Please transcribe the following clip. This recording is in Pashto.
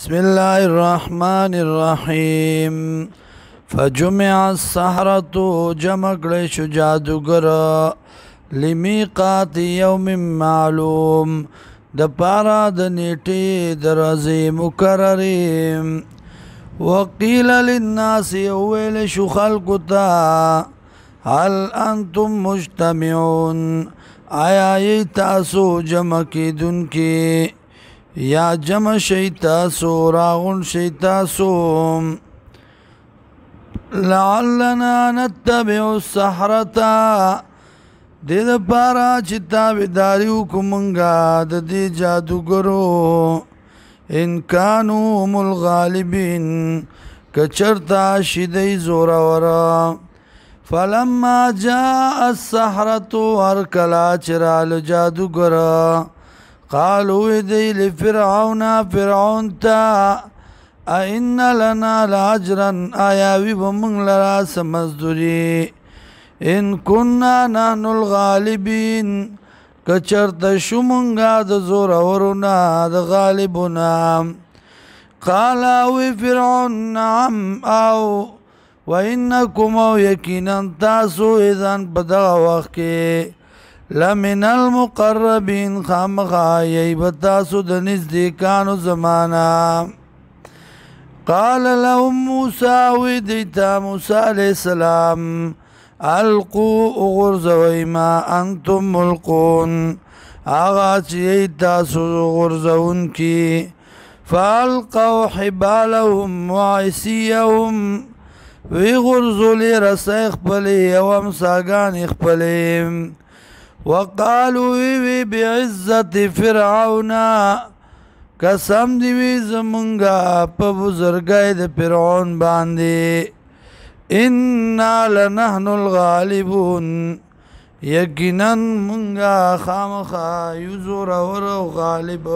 بسم الله الرحمن الرحيم فجمع السحرة جمع کړی شو جادوګر لمیقات یوم معلوم د پارا د نیټې د ورځې مقررې وقیل للناس ویل شو خلقو ته هل انتم مجتمعون آیا ای تاسو جمع کیدونکي یا جمع شي تاسو راغون شي تاسو لعلنا نتبع السحرة دې دپاره چې تابعداري وکړو مونږه د دې جادوګرو ان کانوا هم الغالبین که چرته شي دی زوروره فلما جاء السحرة هر کله چې راله جادوګره قالوا دی لفرعون فرعون تا این لنا لاجرا آیاوی بمنگ لرا سمزدوری ان کننا نحن الغالبین کچرت شمنگا د زورورنا د غالبنا قالاوی فرعون نعم او وانکم او یقینا تاسو اذن بدغ وقت کے لمن المقربین خامخا یبتاسو د نزدیکانو زمانا قال لهم موسى وديتا موسى عليه السلام القوا غرزوي ما انتم ملقون آغا چی تاسو غرزون کی فالقوا حبالهم وعصيهم وی غرزو لی رسا اخپلی وم ساگان اخپلی وقالوا وی بعزت فرعون قسم دی وی زمونگا پا بزرگای د فرعون باندی انا لنحن الغالبون یقینا مونگا خامخا یزور ورو غالب